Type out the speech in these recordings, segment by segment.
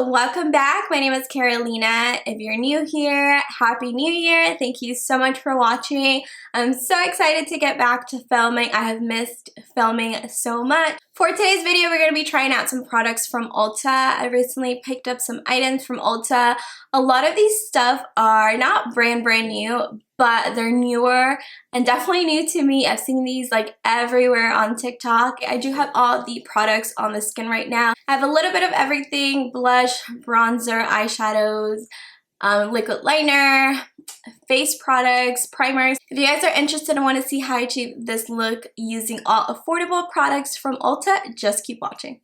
Welcome back. My name is Carolina. If you're new here, Happy New Year. Thank you so much for watching. I'm so excited to get back to filming. I have missed filming so much. For today's video, we're going to be trying out some products from Ulta. I recently picked up some items from Ulta. A lot of these stuff are not brand new, but they're newer and definitely new to me. I've seen these like everywhere on TikTok. I do have all the products on the skin right now. I have a little bit of everything: blush, bronzer, eyeshadows, liquid liner, face products, primers. If you guys are interested and want to see how I achieve this look using all affordable products from Ulta, just keep watching.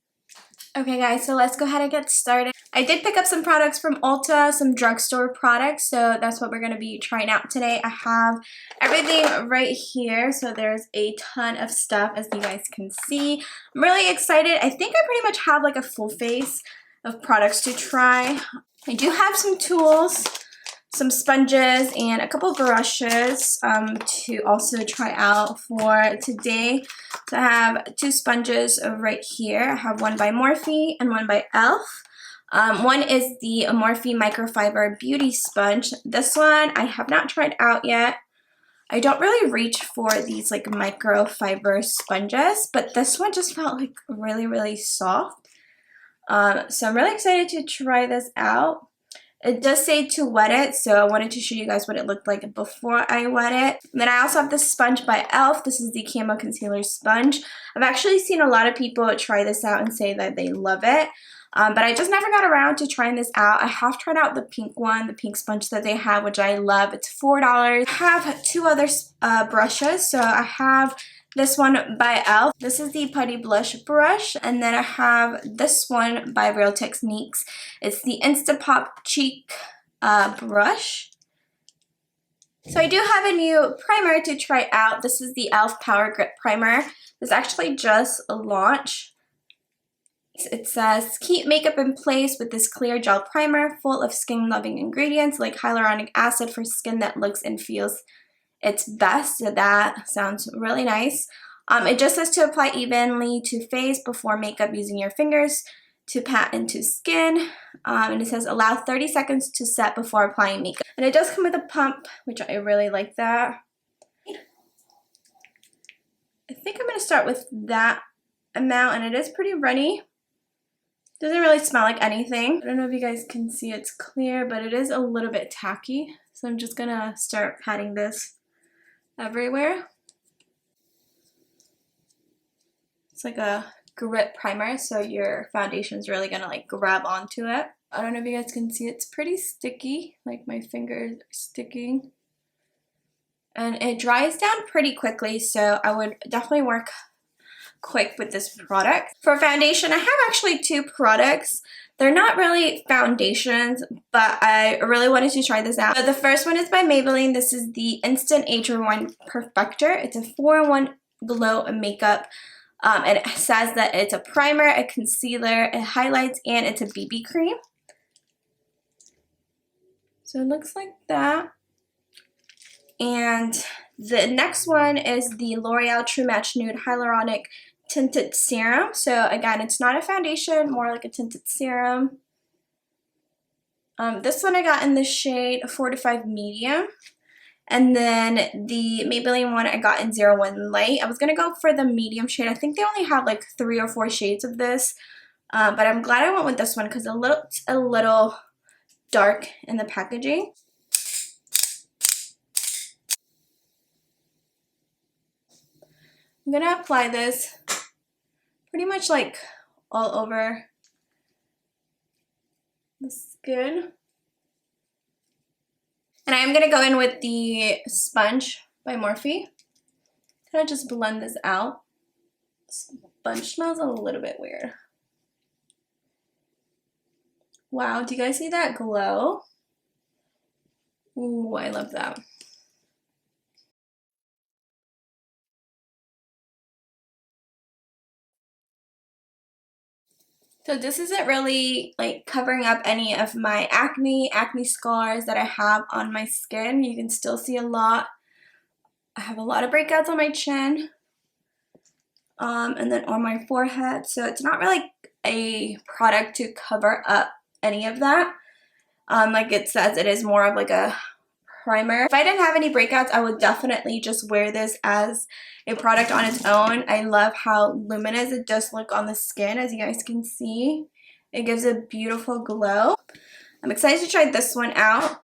Okay guys, so let's go ahead and get started. I did pick up some products from Ulta, some drugstore products, so that's what we're going to be trying out today. I have everything right here, so there's a ton of stuff as you guys can see. I'm really excited. I think I pretty much have like a full face of products to try. I do have some tools, some sponges, and a couple brushes to also try out for today. So I have two sponges right here. I have one by Morphe and one by e.l.f. One is the Morphe Microfiber Beauty Sponge. This one I have not tried out yet. I don't really reach for these like microfiber sponges, but this one just felt like really soft. So I'm really excited to try this out. It does say to wet it, so I wanted to show you guys what it looked like before I wet it. And then I also have this sponge by e.l.f. This is the Camo Concealer Sponge. I've actually seen a lot of people try this out and say that they love it. But I just never got around to trying this out. I have tried out the pink one, the pink sponge that they have, which I love. It's $4. I have two other brushes. So I have this one by e.l.f. This is the Putty Blush Brush. And then I have this one by Real Techniques. It's the Instapop Cheek brush. So I do have a new primer to try out. This is the e.l.f. Power Grip Primer. This actually just launched. It says, keep makeup in place with this clear gel primer full of skin-loving ingredients like hyaluronic acid for skin that looks and feels its best. So that sounds really nice. It just says to apply evenly to face before makeup using your fingers to pat into skin. And it says allow 30 seconds to set before applying makeup. And it does come with a pump, which I really like that. I think I'm going to start with that amount, and it is pretty runny. Doesn't really smell like anything. I don't know if you guys can see it's clear, but it is a little bit tacky. So I'm just gonna start patting this everywhere. It's like a grip primer, so your foundation is really gonna like grab onto it. I don't know if you guys can see, it's pretty sticky, like my fingers are sticking. And it dries down pretty quickly, so I would definitely work quick with this product. For foundation, I have actually two products. They're not really foundations, but I really wanted to try this out. So the first one is by Maybelline. This is the Instant Age Rewind Perfector. It's a 4-in-1 glow makeup. And it says that it's a primer, a concealer, it highlights, and it's a BB cream. So it looks like that. And the next one is the L'Oreal True Match Nude Hyaluronic Tinted Serum. So again, it's not a foundation, more like a tinted serum. This one I got in the shade 4-5 Medium. And then the Maybelline one I got in 01 Light. I was going to go for the medium shade. I think they only have like 3 or 4 shades of this. But I'm glad I went with this one because it looks a little dark in the packaging. I'm going to apply this pretty much like all over the skin. And I am going to go in with the sponge by Morphe. Kind of just blend this out. Sponge smells a little bit weird. Wow, do you guys see that glow? Ooh, I love that. So this isn't really like covering up any of my acne scars that I have on my skin. You can still see a lot. I have a lot of breakouts on my chin, and then on my forehead. So it's not really a product to cover up any of that. Like it says, it is more of like a primer. If I didn't have any breakouts, I would definitely just wear this as a product on its own. I love how luminous it does look on the skin, as you guys can see. It gives a beautiful glow. I'm excited to try this one out.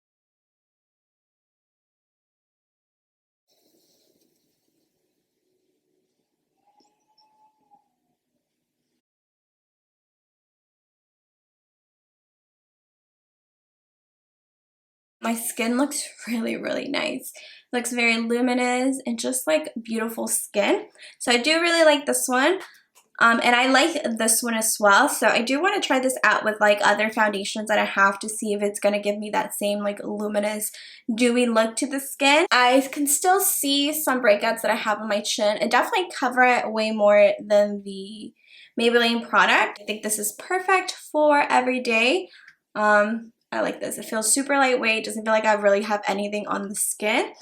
My skin looks really, really nice. It looks very luminous and just like beautiful skin. So I do really like this one. And I like this one as well. So I do want to try this out with like other foundations that I have to see if it's going to give me that same like luminous, dewy look to the skin. I can still see some breakouts that I have on my chin. It definitely cover it way more than the Maybelline product. I think this is perfect for every day. I like this. It feels super lightweight. Doesn't feel like I really have anything on the skin.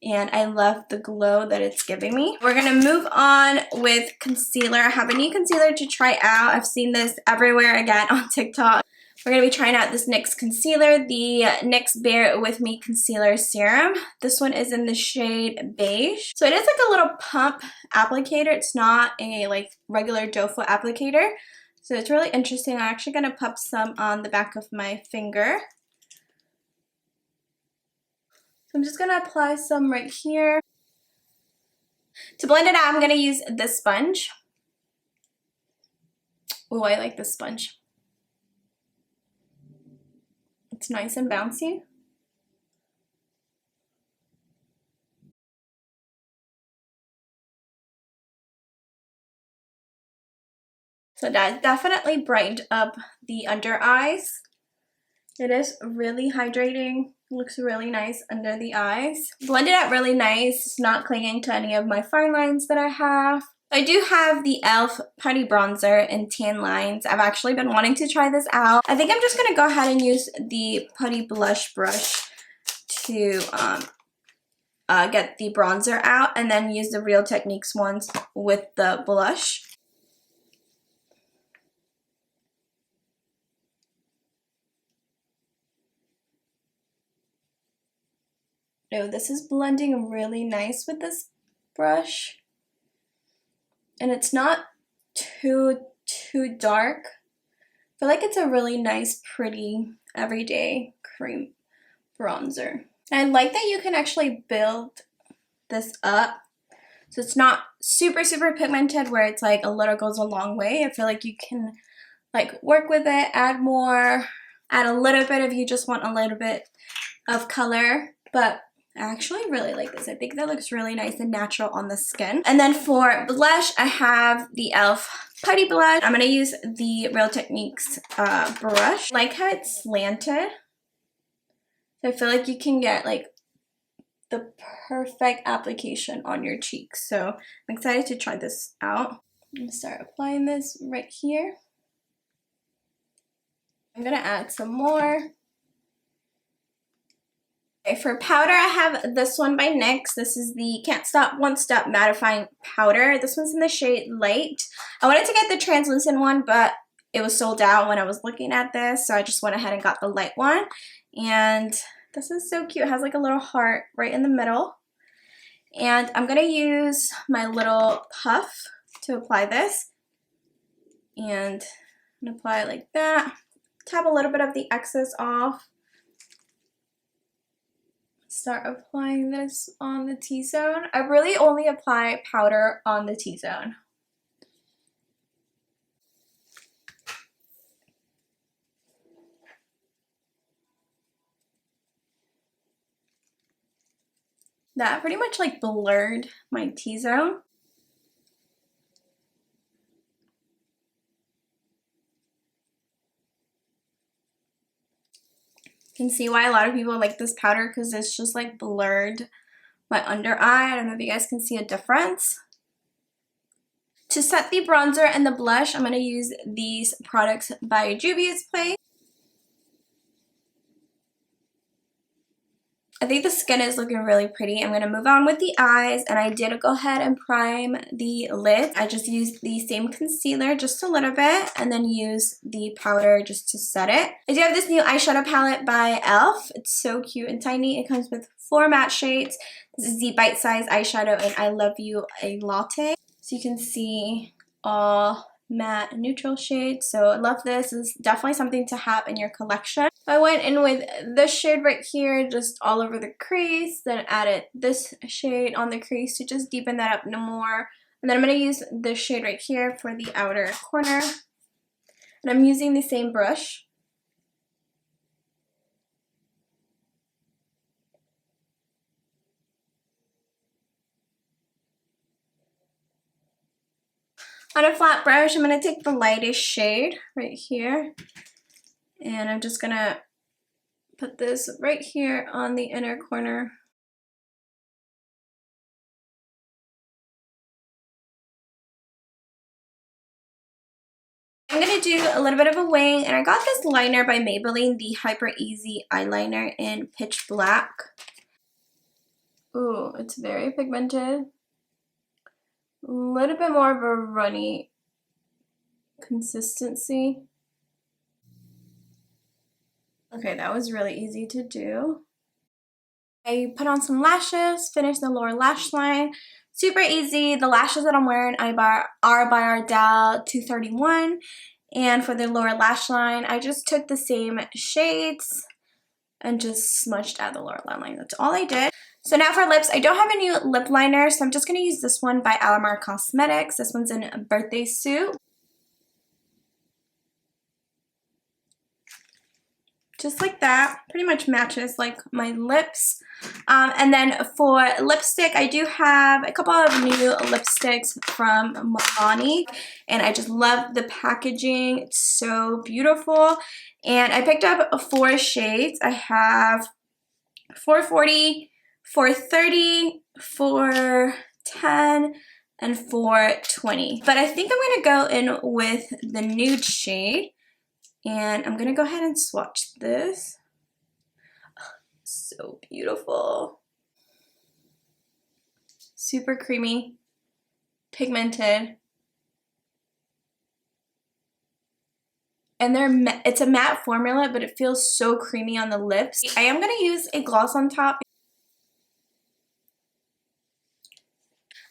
And I love the glow that it's giving me. We're gonna move on with concealer. I have a new concealer to try out. I've seen this everywhere again on TikTok. We're gonna be trying out this NYX concealer, the NYX Bear With Me Concealer Serum. This one is in the shade Beige. So it is like a little pump applicator. It's not a like regular doe foot applicator. So it's really interesting. I'm actually gonna pop some on the back of my finger. So I'm just going to apply some right here. To blend it out, I'm going to use this sponge. Oh, I like this sponge. It's nice and bouncy. So that definitely brightened up the under eyes. It is really hydrating. Looks really nice under the eyes. Blended out really nice. It's not clinging to any of my fine lines that I have. I do have the e.l.f. Putty Bronzer in Tan Lines. I've actually been wanting to try this out. I think I'm just going to go ahead and use the Putty Blush Brush to get the bronzer out, and then use the Real Techniques ones with the blush. No, this is blending really nice with this brush. And it's not too dark. I feel like it's a really nice, pretty, everyday cream bronzer. And I like that you can actually build this up. So it's not super pigmented where it's like a little goes a long way. I feel like you can like work with it, add more, add a little bit if you just want a little bit of color. But I actually really like this. I think that looks really nice and natural on the skin. And then for blush, I have the e.l.f. Putty Blush. I'm going to use the Real Techniques brush. I like how it's slanted. So I feel like you can get like the perfect application on your cheeks. So I'm excited to try this out. I'm going to start applying this right here. I'm going to add some more. Okay, for powder, I have this one by NYX. This is the Can't Stop One Step Mattifying Powder. This one's in the shade Light. I wanted to get the translucent one, but it was sold out when I was looking at this, so I just went ahead and got the light one. And this is so cute. It has like a little heart right in the middle. And I'm going to use my little puff to apply this. And I'm going to apply it like that. Tap a little bit of the excess off. Start applying this on the T-zone. I really only apply powder on the T-zone. That pretty much like blurred my T-zone. You can see why a lot of people like this powder, because it's just like blurred my under eye. I don't know if you guys can see a difference. To set the bronzer and the blush, I'm going to use these products by Juvia's Place. I think the skin is looking really pretty. I'm going to move on with the eyes, and I did go ahead and prime the lids. I just used the same concealer just a little bit and then use the powder just to set it. I do have this new eyeshadow palette by e.l.f. It's so cute and tiny. It comes with 4 matte shades. This is the Bite Size eyeshadow in I Love You a Latte. So you can see all matte neutral shades. So I love this. This is definitely something to have in your collection. I went in with this shade right here, just all over the crease, then added this shade on the crease to just deepen that up no more. And then I'm going to use this shade right here for the outer corner. And I'm using the same brush. On a flat brush, I'm going to take the lightest shade right here. And I'm just going to put this right here on the inner corner. I'm going to do a little bit of a wing, and I got this liner by Maybelline, the Hyper Easy Eyeliner in Pitch Black. Ooh, it's very pigmented. A little bit more of a runny consistency. Okay, that was really easy to do. I put on some lashes, finished the lower lash line. Super easy. The lashes that I'm wearing are by Ardell 231. And for the lower lash line, I just took the same shades and just smudged out the lower line. That's all I did. So now for lips, I don't have a new lip liner, so I'm just going to use this one by Alamar Cosmetics. This one's in a Birthday Suit. Just like that. Pretty much matches like my lips. And then for lipstick, I do have a couple of new lipsticks from Milani. And I just love the packaging. It's so beautiful. And I picked up 4 shades. I have 440, 430, 410, and 420. But I think I'm going to go in with the nude shade. And I'm going to go ahead and swatch this. Oh, so beautiful. Super creamy, pigmented. And it's a matte formula, but it feels so creamy on the lips. I am going to use a gloss on top.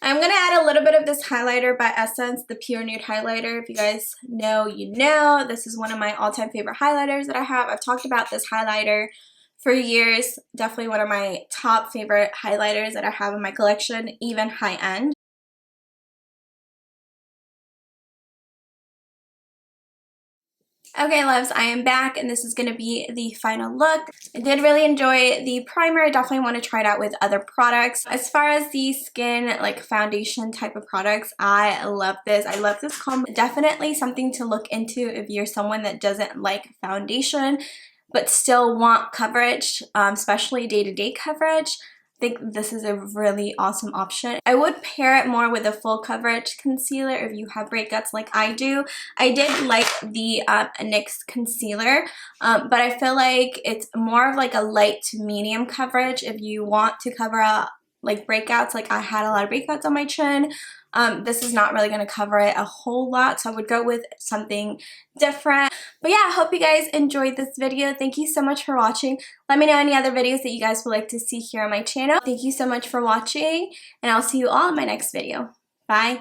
I'm going to add a little bit of this highlighter by Essence, the Pure Nude Highlighter. If you guys know, you know. This is one of my all-time favorite highlighters that I have. I've talked about this highlighter for years. Definitely one of my top favorite highlighters that I have in my collection, even high-end. Okay, loves, I am back, and this is going to be the final look. I did really enjoy the primer. I definitely want to try it out with other products. As far as the skin, like foundation type of products, I love this. I love this combo. Definitely something to look into if you're someone that doesn't like foundation, but still want coverage, especially day-to-day coverage. I think this is a really awesome option. I would pair it more with a full coverage concealer if you have breakouts like I do. I did like the NYX concealer, but I feel like it's more of like a light to medium coverage if you want to cover up like breakouts. Like I had a lot of breakouts on my chin. This is not really going to cover it a whole lot, so I would go with something different. But yeah, I hope you guys enjoyed this video. Thank you so much for watching. Let me know any other videos that you guys would like to see here on my channel. Thank you so much for watching, and I'll see you all in my next video. Bye!